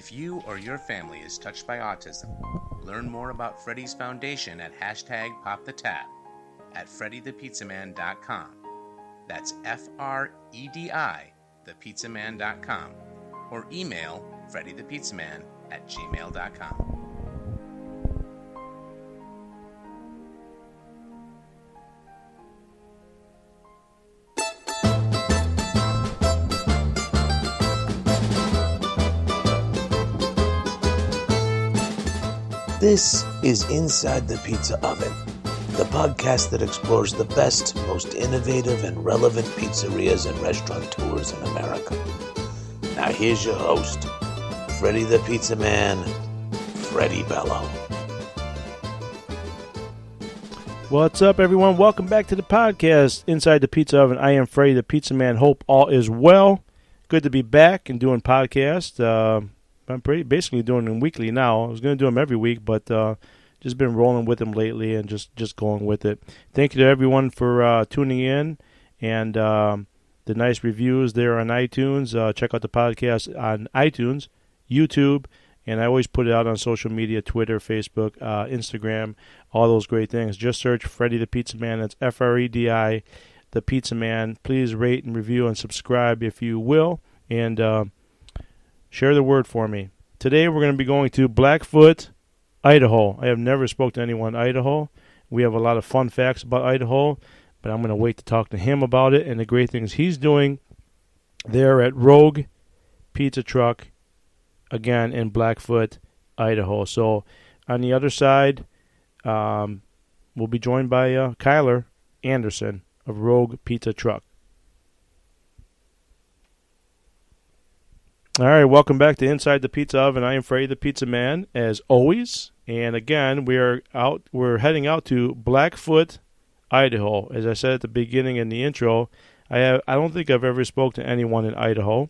If you or your family is touched by autism, learn more about Freddie's Foundation at #PopTheTap at FreddieThePizzaman.com. That's FREDI, thepizzaman.com, or email FreddieThePizzaman@gmail.com. This is Inside the Pizza Oven, the podcast that explores the best, most innovative, and relevant pizzerias and restaurateurs in America. Now here's your host, Freddie the Pizza Man, Freddie Bello. What's up, everyone? Welcome back to the podcast, Inside the Pizza Oven. I am Freddie the Pizza Man. Hope all is well. Good to be back and doing podcasts. I'm basically doing them weekly now. I was going to do them every week, but just been rolling with them lately and just going with it. Thank you to everyone for tuning in and the nice reviews there on iTunes. Check out the podcast on iTunes, YouTube, and I always put it out on social media, Twitter, Facebook, Instagram, all those great things. Just search Freddie the Pizza Man. That's FREDI, the Pizza Man. Please rate and review and subscribe if you will, and share the word for me. Today we're going to be going to Blackfoot, Idaho. I have never spoke to anyone in Idaho. We have a lot of fun facts about Idaho, but I'm going to wait to talk to him about it and the great things he's doing there at Rogue Pizza Truck, again in Blackfoot, Idaho. So on the other side, we'll be joined by Kyler Anderson of Rogue Pizza Truck. All right, welcome back to Inside the Pizza Oven. I am Freddie the Pizza Man, as always. And again, we're heading out to Blackfoot, Idaho. As I said at the beginning in the intro, I don't think I've ever spoke to anyone in Idaho.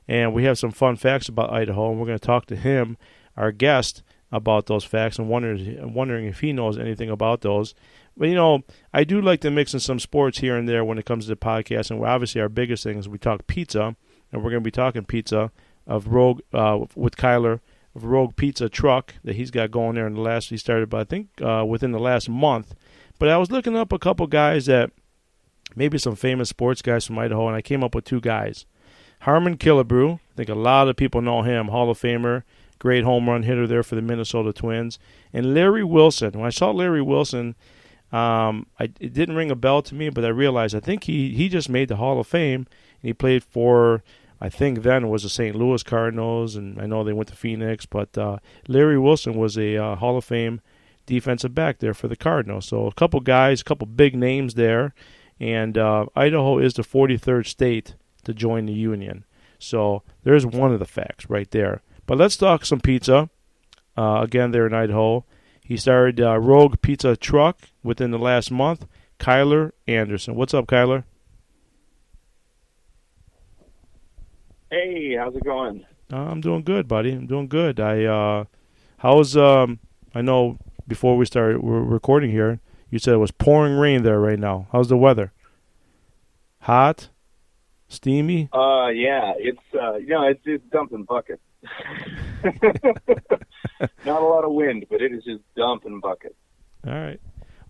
And we have some fun facts about Idaho, and we're going to talk to him, our guest, about those facts and wondering if he knows anything about those. But, you know, I do like to mix in some sports here and there when it comes to the podcast. And obviously our biggest thing is we talk pizza. And we're going to be talking pizza of Rogue with Kyler of Rogue Pizza Truck that he's got going there he started, I think, within the last month. But I was looking up a couple guys that maybe some famous sports guys from Idaho, and I came up with two guys. Harmon Killebrew, I think a lot of people know him, Hall of Famer, great home run hitter there for the Minnesota Twins. And Larry Wilson. When I saw Larry Wilson, it didn't ring a bell to me, but I realized I think he just made the Hall of Fame, and he played for, I think then it was the St. Louis Cardinals, and I know they went to Phoenix, but Larry Wilson was a Hall of Fame defensive back there for the Cardinals. So a couple guys, a couple big names there, and Idaho is the 43rd state to join the Union. So there's one of the facts right there. But let's talk some pizza, again there in Idaho. He started Rogue Pizza Truck within the last month. Kyler Anderson. What's up, Kyler? Hey, how's it going? I'm doing good, buddy. I'm doing good. I know before we're recording here, you said it was pouring rain there right now. How's the weather? Hot? Steamy? Yeah, it's dumping buckets. Not a lot of wind, but it is just dumping buckets. All right.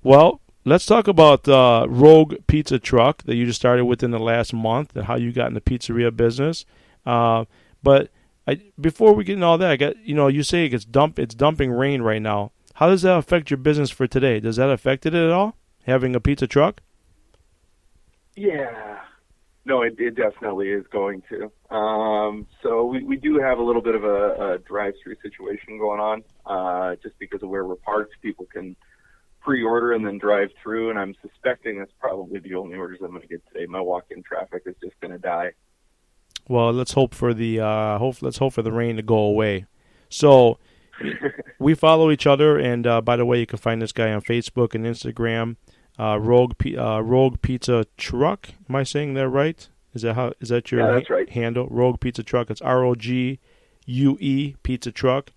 Well, let's talk about Rogue Pizza Truck that you just started within the last month and how you got in the pizzeria business. But before we get into all that, you say it's dumping rain right now. How does that affect your business for today? Does that affect it at all, having a pizza truck? Yeah. No, it definitely is going to. So we do have a little bit of a drive-through situation going on, just because of where we're parked. People can pre-order and then drive through, and I'm suspecting that's probably the only orders I'm going to get today. My walk-in traffic is just going to die. Well, let's hope for the rain to go away. So we follow each other, and by the way, you can find this guy on Facebook and Instagram. Rogue Pizza Truck. Am I saying that right? Is that your that's right. handle? Rogue Pizza Truck. It's ROGUE Pizza Truck.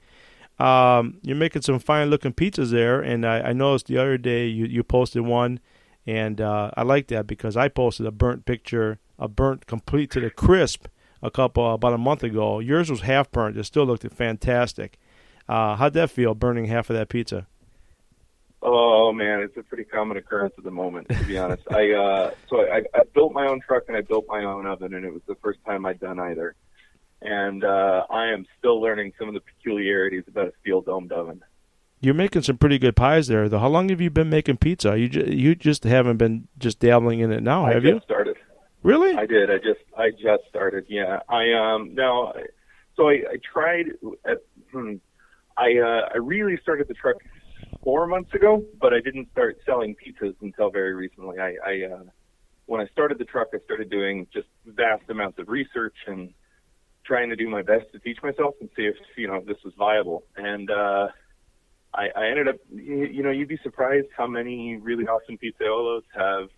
You're making some fine looking pizzas there, and I noticed the other day you posted one, and I like that because I posted a burnt complete to the crisp about a month ago. Yours was half burnt. It still looked fantastic. How'd that feel, burning half of that pizza? Oh man, it's a pretty common occurrence at the moment, to be honest. I built my own truck and I built my own oven, and it was the first time I'd done either. And I am still learning some of the peculiarities about a steel domed oven. You're making some pretty good pies there, though. How long have you been making pizza? You just haven't been just dabbling in it now, have you? I just started. Really? I did. I just started. Yeah. I tried. I really started the truck 4 months ago, but I didn't start selling pizzas until very recently. When I started the truck, I started doing just vast amounts of research and trying to do my best to teach myself and see if this was viable. And I ended up, you'd be surprised how many really awesome pizzaiolos have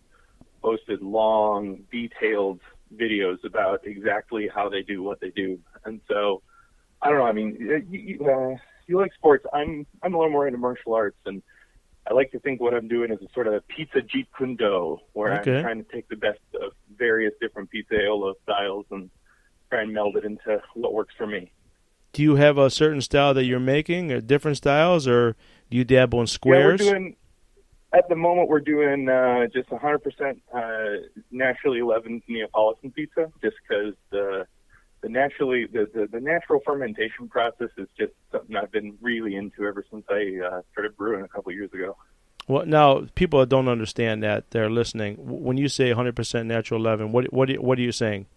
posted long, detailed videos about exactly how they do what they do. And so, I don't know. I mean, you like sports. I'm a little more into martial arts, and I like to think what I'm doing is a sort of pizza jeet kune do, where I'm trying to take the best of various different pizzaiolo styles and try and meld it into what works for me. Do you have a certain style that you're making, or different styles, or do you dabble in squares? Yeah, at the moment, we're doing just 100% naturally leavened Neapolitan pizza, just because the natural fermentation process is just something I've been really into ever since I started brewing a couple of years ago. Well, now people that don't understand that, they're listening. When you say 100% natural leaven, what are you saying?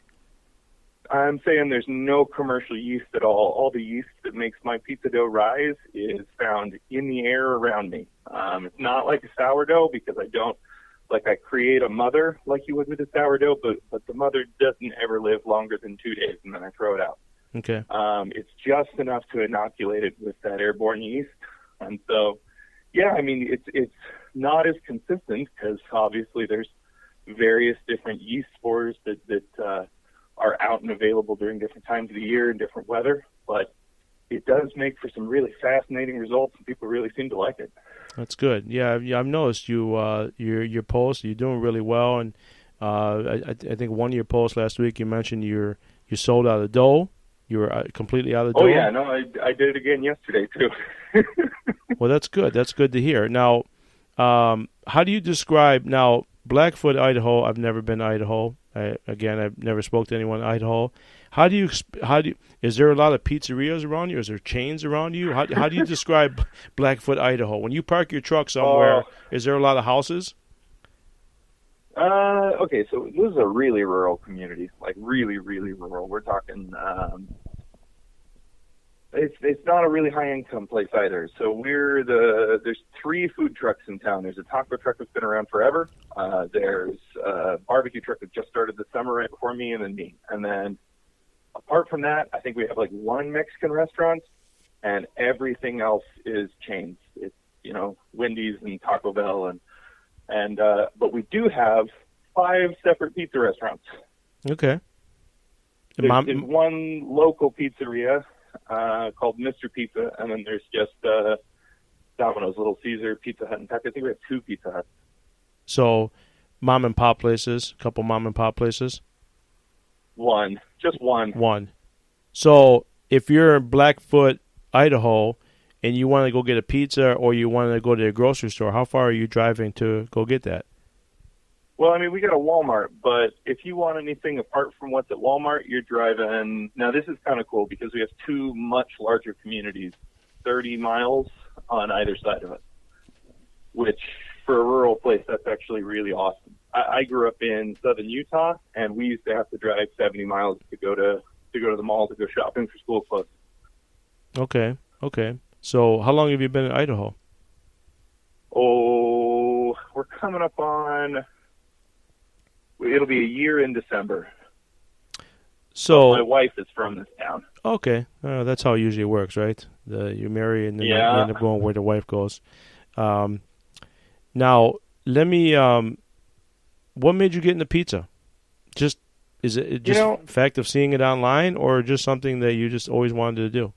I'm saying there's no commercial yeast at all. All the yeast that makes my pizza dough rise is found in the air around me. It's not like a sourdough, because I create a mother like you would with a sourdough, but the mother doesn't ever live longer than 2 days, and then I throw it out. Okay. It's just enough to inoculate it with that airborne yeast. And so, yeah, I mean, it's not as consistent, because obviously there's various different yeast spores that are out and available during different times of the year and different weather, but it does make for some really fascinating results, and people really seem to like it. That's good. Yeah, I've noticed your posts. You're doing really well, and I think one of your posts last week you mentioned you sold out of dough. You were completely out of dough. Oh yeah, no, I did it again yesterday too. Well, that's good. That's good to hear. Now, how do you describe now Blackfoot, Idaho? I've never been to Idaho. I've never spoke to anyone in Idaho. How do you? Is there a lot of pizzerias around you? Is there chains around you? How do you describe Blackfoot, Idaho? When you park your truck somewhere, is there a lot of houses? Okay, so this is a really rural community, like really, really rural. We're talking. It's not a really high income place either. So there's 3 food trucks in town. There's a taco truck that's been around forever. There's a barbecue truck that just started this summer right before me, and then me. And then apart from that, I think we have like 1 Mexican restaurant, and everything else is chains. It's Wendy's and Taco Bell, and but we do have 5 separate pizza restaurants. Okay. There's one local pizzeria called Mr. Pizza, and then there's just Domino's, Little Caesar, Pizza Hut. In fact, I think we have 2 Pizza Huts. So, mom and pop places, a couple mom and pop places? Just one. One. So, if you're in Blackfoot, Idaho, and you want to go get a pizza or you want to go to a grocery store, how far are you driving to go get that? Well, I mean, we got a Walmart, but if you want anything apart from what's at Walmart, you're driving. Now, this is kind of cool because we have 2 much larger communities, 30 miles on either side of it, which for a rural place, that's actually really awesome. I grew up in southern Utah, and we used to have to drive 70 miles to go to the mall to go shopping for school clothes. Okay. So how long have you been in Idaho? Oh, we're coming up on... It'll be a year in December. So my wife is from this town. Okay. That's how it usually works, right? You marry and then you end up going where the wife goes. Now, let me... what made you get into pizza? Is it just fact of seeing it online, or just something that you just always wanted to do?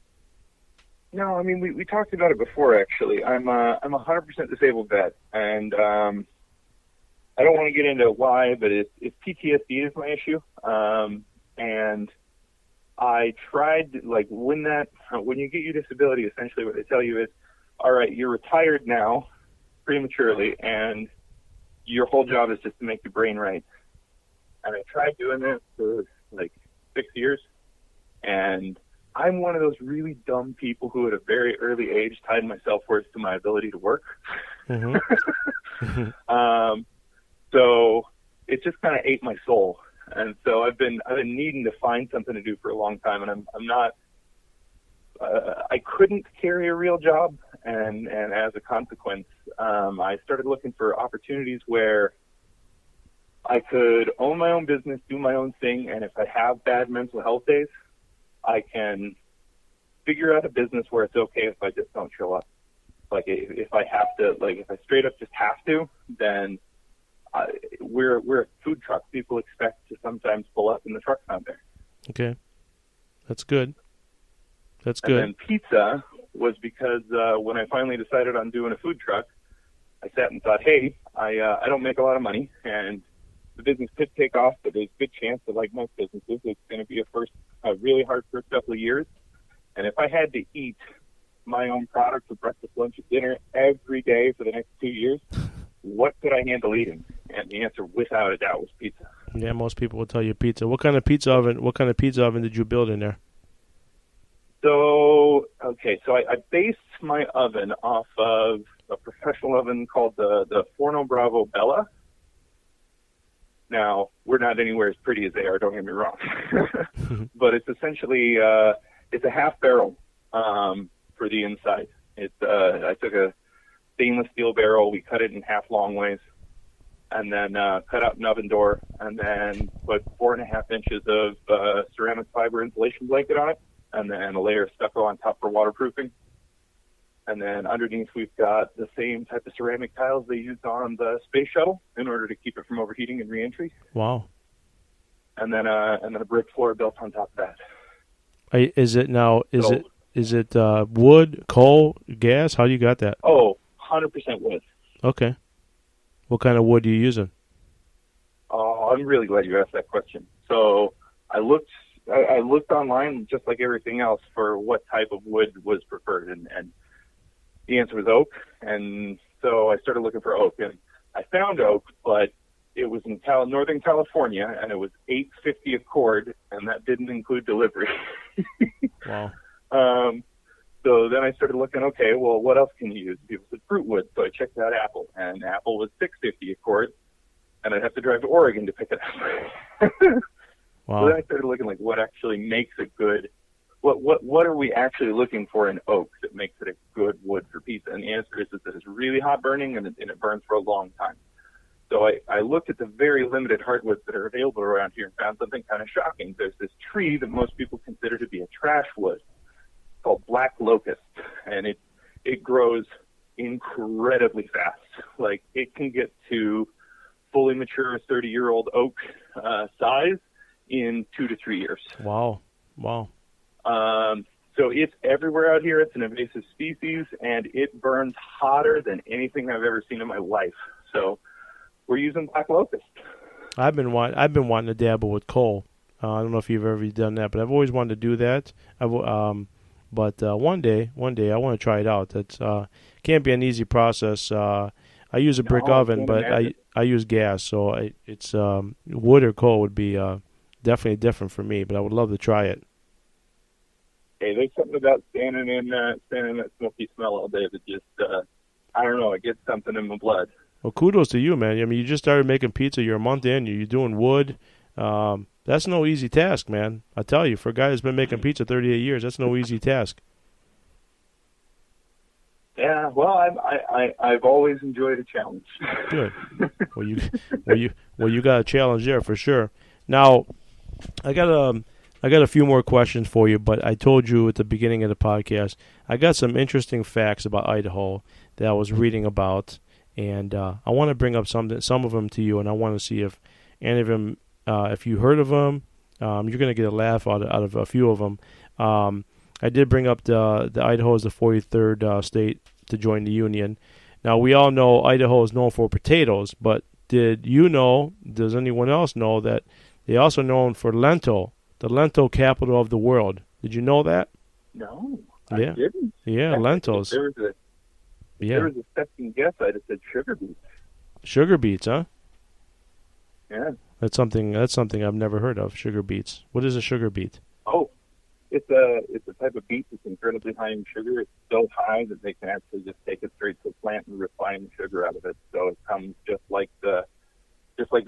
No, I mean, we talked about it before, actually. I'm a 100% disabled vet, and I don't want to get into why, but it's PTSD is my issue. And I tried, like, when you get your disability, essentially what they tell you is, all right, you're retired now prematurely, and your whole job is just to make your brain right. And I tried doing that for like 6 years, and I'm one of those really dumb people who at a very early age tied my self-worth to my ability to work. Mm-hmm. So it just kind of ate my soul. And so I've been needing to find something to do for a long time, and I'm not. I couldn't carry a real job, and as a consequence, I started looking for opportunities where I could own my own business, do my own thing, and if I have bad mental health days, I can figure out a business where it's okay if I just don't show up. Like if I have to, like if I straight up just have to, then we're a food truck. People expect to sometimes pull up in the trucks out there. Okay, that's good. That's good. And then pizza was because when I finally decided on doing a food truck, I sat and thought, hey, I don't make a lot of money, and the business could take off, but there's a good chance that, like most businesses, it's going to be a really hard first couple of years. And if I had to eat my own product for breakfast, lunch, and dinner every day for the next 2 years, what could I handle eating? And the answer, without a doubt, was pizza. Yeah, most people will tell you pizza. What kind of pizza oven did you build in there? So I based my oven off of a professional oven called the Forno Bravo Bella. Now, we're not anywhere as pretty as they are, don't get me wrong. But it's essentially, it's a half barrel for the inside. I took a stainless steel barrel, we cut it in half long ways, and then cut out an oven door, and then put 4.5 inches of ceramic fiber insulation blanket on it, and then a layer of stucco on top for waterproofing. And then underneath, we've got the same type of ceramic tiles they used on the space shuttle in order to keep it from overheating and reentry. Wow. And then a brick floor built on top of that. Is it wood, coal, gas? How do you got that? Oh, 100% wood. Okay. What kind of wood are you using? Oh, I'm really glad you asked that question. So I looked online, just like everything else, for what type of wood was preferred, and the answer was oak. And so I started looking for oak, and I found oak, but it was in Northern California, and it was $8.50 a cord, and that didn't include delivery. Wow. So then I started looking, okay, well, what else can you use? People said fruit wood, so I checked out apple, and apple was $6.50 a cord, and I'd have to drive to Oregon to pick it up. Wow. So then I started looking like what actually makes a good, what are we actually looking for in oak that makes it a good wood for pizza? And the answer is that it's really hot burning and it burns for a long time. So I looked at the very limited hardwoods that are available around here and found something kind of shocking. There's this tree that most people consider to be a trash wood called black locust, and it grows incredibly fast. Like, it can get to fully mature 30-year-old oak size in 2 to 3 years. Wow. So it's everywhere out here. It's an invasive species, and it burns hotter than anything I've ever seen in my life. So we're using black locust. I've been wanting to dabble with coal. I don't know if you've ever done that, but I've always wanted to do that. But one day I want to try it out. It can't be an easy process. I use a brick oven, but I use gas, so it's wood or coal would be definitely different for me. But I would love to try it. Hey, there's something about standing in that smoky smell all day that just I don't know, it gets something in my blood. Well, kudos to you, man. I mean, you just started making pizza. You're a month in. You're doing wood. That's no easy task, man. I tell you, for a guy that's been making pizza 38 years, that's no easy task. Yeah, well, I've always enjoyed a challenge. Good. Well, you got a challenge there for sure. Now, I got a few more questions for you, but I told you at the beginning of the podcast, I got some interesting facts about Idaho that I was reading about, and I want to bring up some of them to you, and I want to see if any of them, if you heard of them, you're going to get a laugh out of a few of them. I did bring up the Idaho is the 43rd state to join the union. Now, we all know Idaho is known for potatoes, but does anyone else know that they're also known for lentil the lentil capital of the world. Did you know that? No, Yeah. I didn't. Yeah, lentils. If there was a second guess, I'd have said sugar beets. Sugar beets, huh? Yeah. That's something I've never heard of. Sugar beets. What is a sugar beet? Oh, it's a type of beet that's incredibly high in sugar. It's so high that they can actually just take it straight to the plant and refine the sugar out of it. So it comes just like the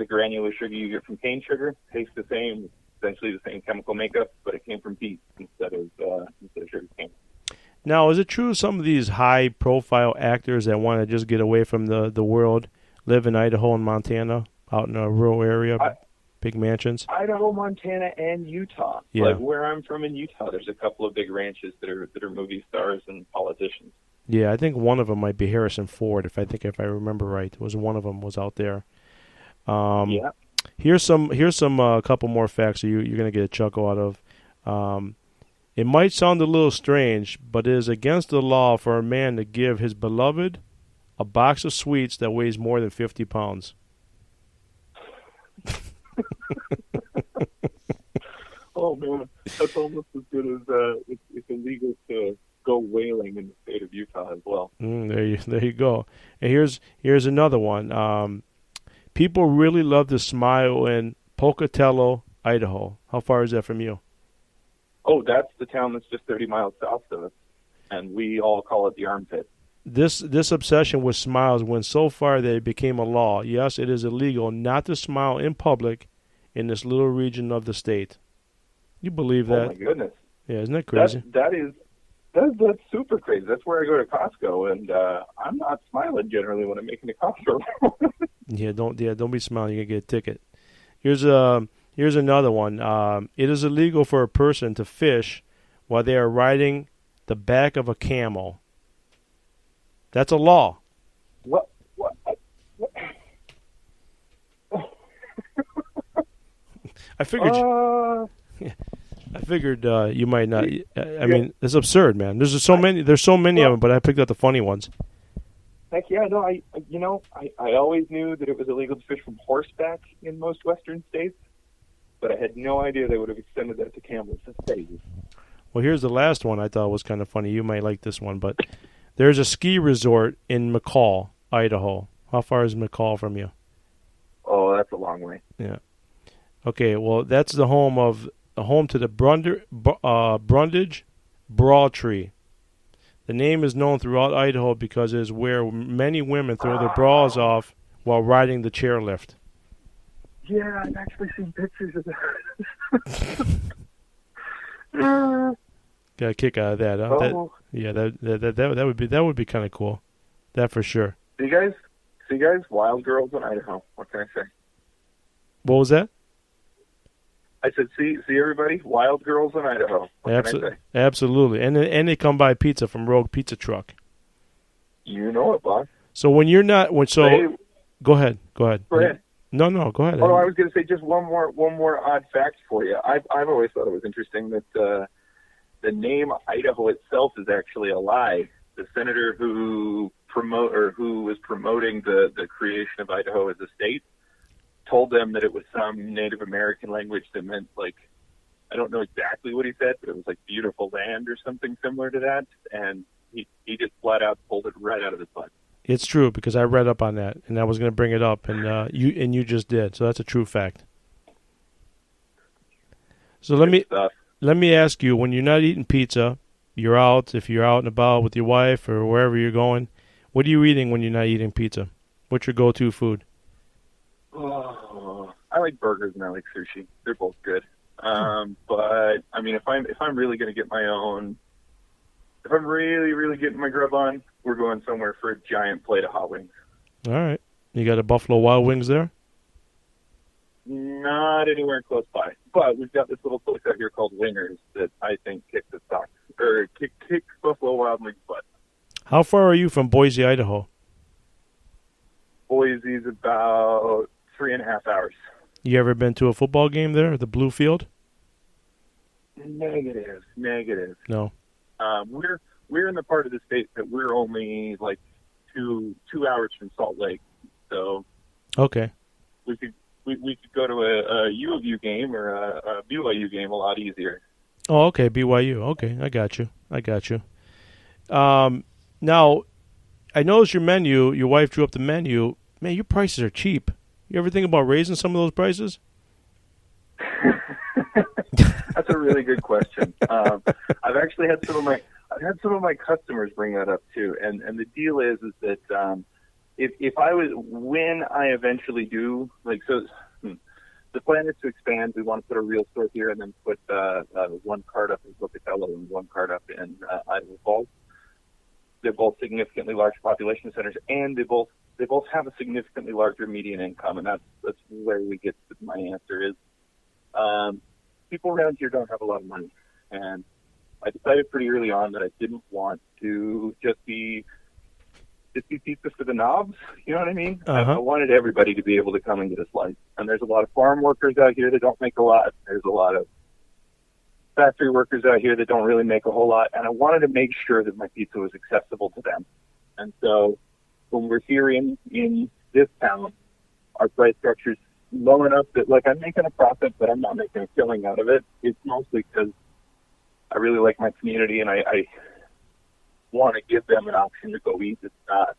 granular sugar you get from cane sugar. Tastes the same, essentially the same chemical makeup, but it came from beets instead of sugar cane. Now, is it true some of these high-profile actors that want to just get away from the world live in Idaho and Montana, out in a rural area, big mansions? Idaho, Montana, and Utah. Yeah. Like where I'm from in Utah, there's a couple of big ranches that are movie stars and politicians. Yeah, I think one of them might be Harrison Ford. If I remember right, one of them was out there. Yeah. Here's some couple more facts that you're gonna get a chuckle out of. It might sound a little strange, but it is against the law for a man to give his beloved a box of sweets that weighs more than 50 pounds. Oh man, that's almost as good as it's illegal to go whaling in the state of Utah as well. There you go. And here's another one. People really love to smile in Pocatello, Idaho. How far is that from you? Oh, that's the town that's just 30 miles south of us, and we all call it the armpit. This obsession with smiles went so far that it became a law. Yes, it is illegal not to smile in public in this little region of the state. You believe that? Oh my goodness! Yeah, isn't that crazy? That's super crazy. That's where I go to Costco, and I'm not smiling generally when I'm making a Costco. Don't be smiling. You're gonna get a ticket. Here's another one. It is illegal for a person to fish while they are riding the back of a camel. That's a law. What? I figured. I figured you might not. I mean, it's absurd, man. There's so many of them, but I picked out the funny ones. Heck yeah, no. I always knew that it was illegal to fish from horseback in most Western states, but I had no idea they would have extended that to camels. That's crazy. Well, here's the last one I thought was kind of funny. You might like this one, but there's a ski resort in Mccall, Idaho. How far is Mccall from you? Oh, that's a long way. Yeah. Okay, well, that's the home to the Brundage Broad Tree. The name is known throughout Idaho because it is where many women throw their bras off while riding the chairlift. Yeah, I've actually seen pictures of that. Got a kick out of that, huh? Oh. That would be kind of cool. That for sure. See guys, wild girls in Idaho. What can I say? What was that? I said, see everybody, wild girls in Idaho. What can I say? Absolutely, and they come by pizza from Rogue Pizza Truck. You know it, boss. So when you're not, go ahead. Go ahead. No, go ahead. Oh, I was going to say just one more odd fact for you. I've always thought it was interesting that the name Idaho itself is actually a lie. The senator who was promoting the creation of Idaho as a state told them that it was some Native American language that meant, like, I don't know exactly what he said, but it was like beautiful land or something similar to that, and he just flat out pulled it right out of his butt. It's true, because I read up on that, and I was going to bring it up, and you just did, so that's a true fact. So let me ask you, when you're not eating pizza, if you're out and about with your wife or wherever you're going, what are you eating when you're not eating pizza? What's your go-to food? Oh, I like burgers and I like sushi. They're both good. But I mean, if I'm really going to get my own, if I'm really getting my grub on, we're going somewhere for a giant plate of hot wings. All right. You got a Buffalo Wild Wings there? Not anywhere close by, but we've got this little place out here called Wingers that I think kicks Buffalo Wild Wings' butt. How far are you from Boise, Idaho? Boise's about 3.5 hours. You ever been to a football game there, the Blue Field? Negative. No. We're in the part of the state that we're only like two hours from Salt Lake, so okay. We we could go to a U of U game or a BYU game a lot easier. Oh, okay, BYU. Okay, I got you. Now, I noticed your menu. Your wife drew up the menu. Man, your prices are cheap. You ever think about raising some of those prices? That's a really good question. I've actually had some of my customers bring that up too, and the deal is that if I was, when I eventually do, the plan is to expand. We want to put a real store here and then put one cart up in Pocatello and one cart up in Idaho Falls. They're both significantly large population centers, and they both have a significantly larger median income, and that's where we get to my answer is people around here don't have a lot of money, and I decided pretty early on that I didn't want to just be pizza for the knobs, you know what I mean? I wanted everybody to be able to come and get a slice. And there's a lot of farm workers out here that don't make a lot. There's a lot of factory workers out here that don't really make a whole lot. And I wanted to make sure that my pizza was accessible to them. And so when we're here in this town, our price structure's low enough that, like, I'm making a profit, but I'm not making a killing out of it. It's mostly because I really like my community, and I want to give them an option to go eat that's not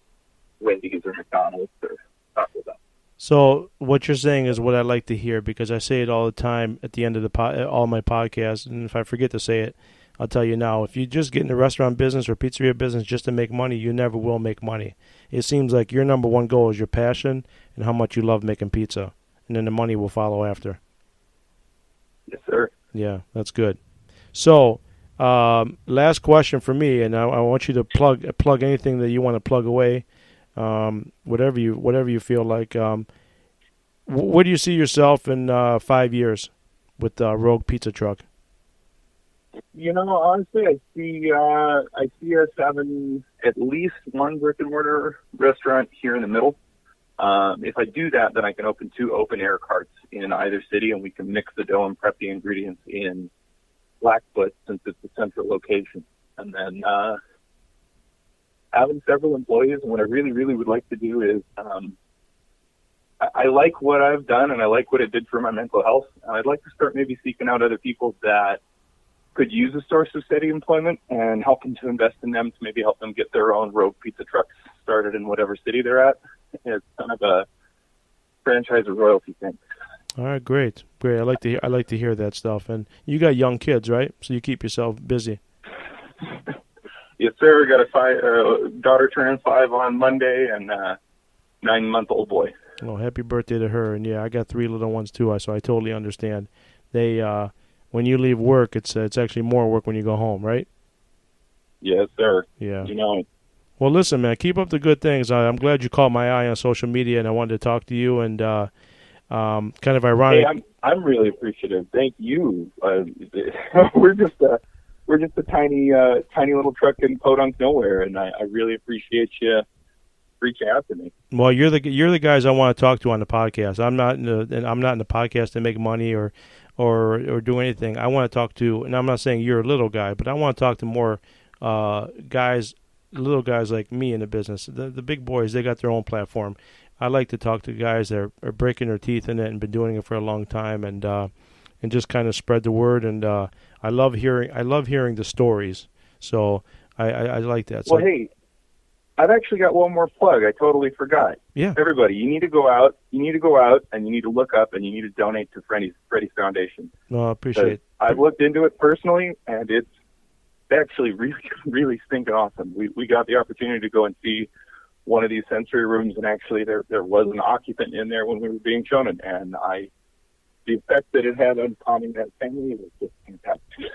Wendy's or McDonald's or Taco Bell. So what you're saying is what I like to hear, because I say it all the time at the end of all my podcasts, and if I forget to say it, I'll tell you now. If you just get in the restaurant business or pizzeria business just to make money, you never will make money. It seems like your number one goal is your passion and how much you love making pizza, and then the money will follow after. Yes, sir. Yeah, that's good. So, last question for me, and I want you to plug anything that you want to plug away, whatever you feel like. Where do you see yourself in 5 years with Rogue Pizza Truck? You know, honestly, I see us having at least one brick and mortar restaurant here in the middle. If I do that, then I can open 2 open air carts in either city, and we can mix the dough and prep the ingredients in Blackfoot, since it's a central location. And then having several employees, and what I really, really would like to do is I like what I've done, and I like what it did for my mental health, and I'd like to start maybe seeking out other people that could use a source of steady employment and helping to invest in them to maybe help them get their own Rogue Pizza trucks started in whatever city they're at. It's kind of a franchise or royalty thing. All right, great. I like to hear that stuff. And you got young kids, right? So you keep yourself busy. Yes, sir. Got a daughter turning 5 on Monday, and a 9-month-old boy. Well, happy birthday to her. And yeah, I got 3 little ones too, so I totally understand. They when you leave work, it's actually more work when you go home, right? Yes, sir. Yeah. You know. Well, listen, man, keep up the good things. I'm glad you caught my eye on social media, and I wanted to talk to you. And kind of ironic. Hey, I'm really appreciative. Thank you. We're just a tiny little truck in podunk nowhere, and I really appreciate you reaching out to me. Well, you're the guys I want to talk to on the podcast. I'm not in the podcast to make money or do anything. I want to talk to, and I'm not saying you're a little guy, but I want to talk to more little guys like me in the business. The big boys, they got their own platform. I like to talk to guys that are breaking their teeth in it and been doing it for a long time, and just kind of spread the word. And I love hearing the stories. So I like that. Well, hey, I've actually got one more plug. I totally forgot. Yeah. Everybody, you need to go out. You need to go out, and you need to look up, and you need to donate to Freddie's Foundation. No, I appreciate it. I've looked into it personally, and it's actually really, really stinking awesome. We got the opportunity to go and see one of these sensory rooms, and actually there was an occupant in there when we were being shown it, and the effect that it had on calming that family was just fantastic.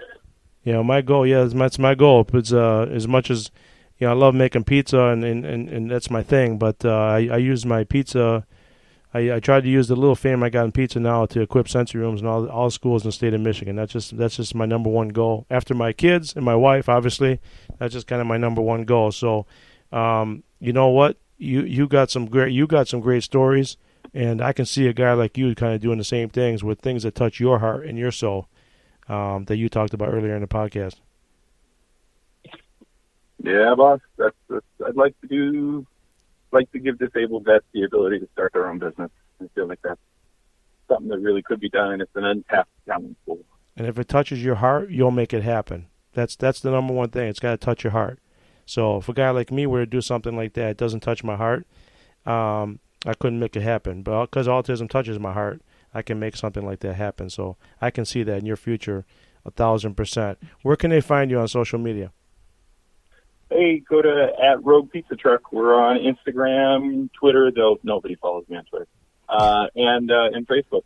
Yeah, my goal. Yeah, that's my goal. It's as much as I love making pizza, and that's my thing. But I use my pizza. I tried to use the little fame I got in pizza now to equip sensory rooms in all schools in the state of Michigan. That's just my number one goal. After my kids and my wife, obviously, that's just kind of my number one goal. So, you know what? You got some great stories, and I can see a guy like you kind of doing the same things with things that touch your heart and your soul that you talked about earlier in the podcast. Yeah, boss. I'd like to give disabled vets the ability to start their own business. I feel like that's something that really could be done, and it's an untapped talent pool. And if it touches your heart, you'll make it happen. That's the number one thing. It's got to touch your heart. So if a guy like me were to do something like that, it doesn't touch my heart, I couldn't make it happen. But because autism touches my heart, I can make something like that happen. So I can see that in your future 1,000%. Where can they find you on social media? Hey, go to @Rogue Pizza Truck. We're on Instagram, Twitter, though nobody follows me on Twitter, and Facebook.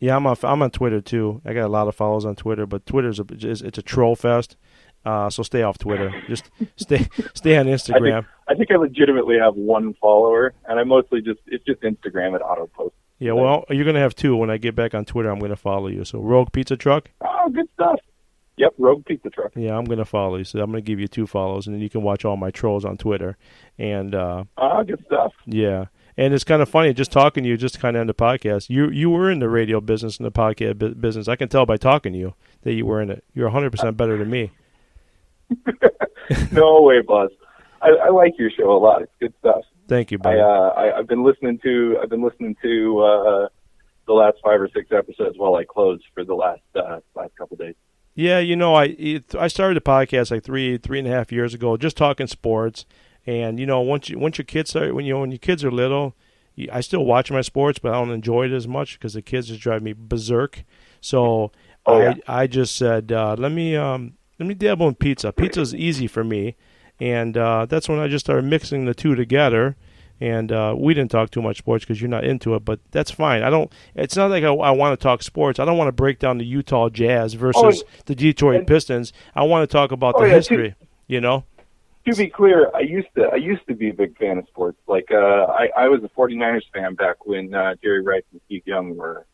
Yeah, I'm on Twitter too. I got a lot of followers on Twitter, but Twitter's it's a troll fest. So stay off Twitter. Just stay on Instagram. I think I legitimately have one follower, and it's just Instagram at auto post. Yeah, well, you're gonna have two when I get back on Twitter. I'm gonna follow you. So Rogue Pizza Truck. Oh, good stuff. Yep, Rogue Pizza Truck. Yeah, I'm gonna follow you. So I'm gonna give you 2 follows, and then you can watch all my trolls on Twitter. And good stuff. Yeah. And it's kind of funny just talking to you, just kind of end the podcast. You were in the radio business and the podcast business. I can tell by talking to you that you were in it. You're 100% better than me. No way, boss. I like your show a lot. It's good stuff. Thank you, buddy. I've been listening to the last 5 or 6 episodes while I close for the last couple days. Yeah, I started the podcast like 3.5 years ago, just talking sports. And once your kids start, when your kids are little, I still watch my sports, but I don't enjoy it as much because the kids just drive me berserk. So I just said, let me dabble in pizza. Pizza's easy for me, and that's when I just started mixing the two together. And we didn't talk too much sports because you're not into it, but that's fine. It's not like I want to talk sports. I don't want to break down the Utah Jazz versus the Detroit Pistons. I want to talk about the history. To be clear, I used to be a big fan of sports. Like I was a 49ers fan back when Jerry Rice and Steve Young were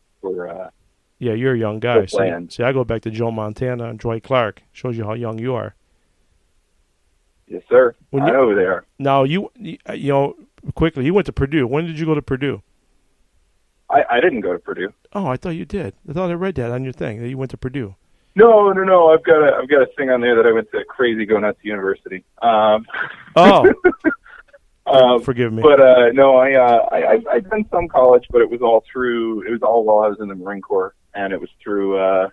yeah, you're a young guy. See, I go back to Joe Montana and Dwight Clark. Shows you how young you are. Yes, sir. I know who they are. Now quickly, you went to Purdue. When did you go to Purdue? I didn't go to Purdue. Oh, I thought you did. I thought I read that on your thing that you went to Purdue. No. I've got a thing on there that I went to Crazy Go Nuts University. Forgive me. But no, I've done some college, but it was all while I was in the Marine Corps, and it was through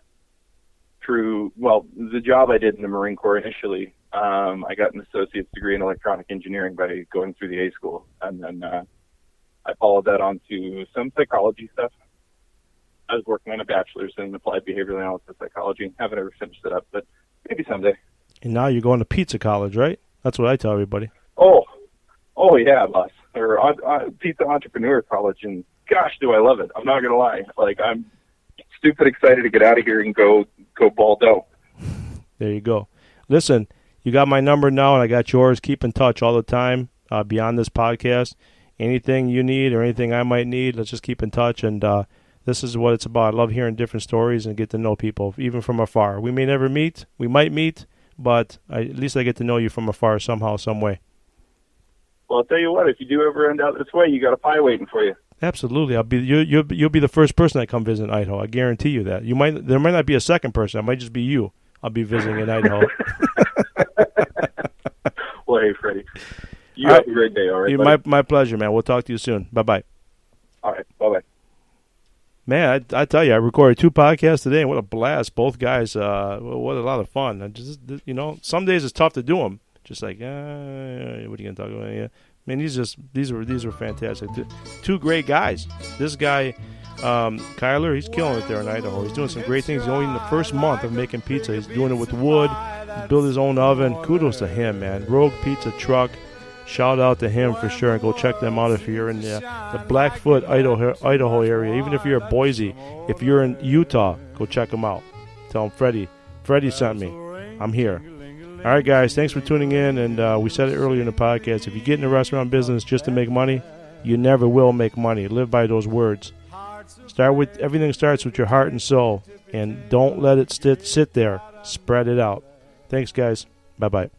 the job I did in the Marine Corps initially. I got an associate's degree in electronic engineering by going through the A school, and then I followed that on to some psychology stuff. I was working on a bachelor's in applied behavioral analysis psychology. Haven't ever finished it up, but maybe someday. And now you're going to pizza college, right? That's what I tell everybody. Oh yeah, boss. Or pizza entrepreneur college, and gosh, do I love it. I'm not gonna lie. Like, I'm stupid excited to get out of here and go ball dough. There you go. Listen, you got my number now, and I got yours. Keep in touch all the time beyond this podcast. Anything you need or anything I might need, let's just keep in touch. And this is what it's about. I love hearing different stories and get to know people, even from afar. We may never meet. We might meet, but at least I get to know you from afar somehow, some way. Well, I'll tell you what. If you do ever end out this way, you got a pie waiting for you. Absolutely. You'll be the first person that come visit Idaho. I guarantee you that. There might not be a second person. It might just be you. I'll be visiting in Idaho. Well, hey, Freddie. You have a great day, all right? My pleasure, man. We'll talk to you soon. Bye-bye. All right. Bye-bye. Man, I tell you, I recorded 2 podcasts today, and what a blast. Both guys, what a lot of fun. I just, some days it's tough to do them. Just like, what are you going to talk about? Yeah. I mean, these were fantastic. 2 great guys. This guy, Kyler, he's killing it there in Idaho. He's doing some great things. He's only in the first month of making pizza. He's doing it with wood. He built his own oven. Kudos to him, man. Rogue Pizza Truck. Shout out to him for sure, and go check them out if you're in the Blackfoot, Idaho area. Even if you're at Boise, if you're in Utah, go check them out. Tell them Freddie sent me. I'm here. All right, guys, thanks for tuning in. And we said it earlier in the podcast, if you get in the restaurant business just to make money, you never will make money. Live by those words. Everything starts with your heart and soul, and don't let it sit there. Spread it out. Thanks, guys. Bye-bye.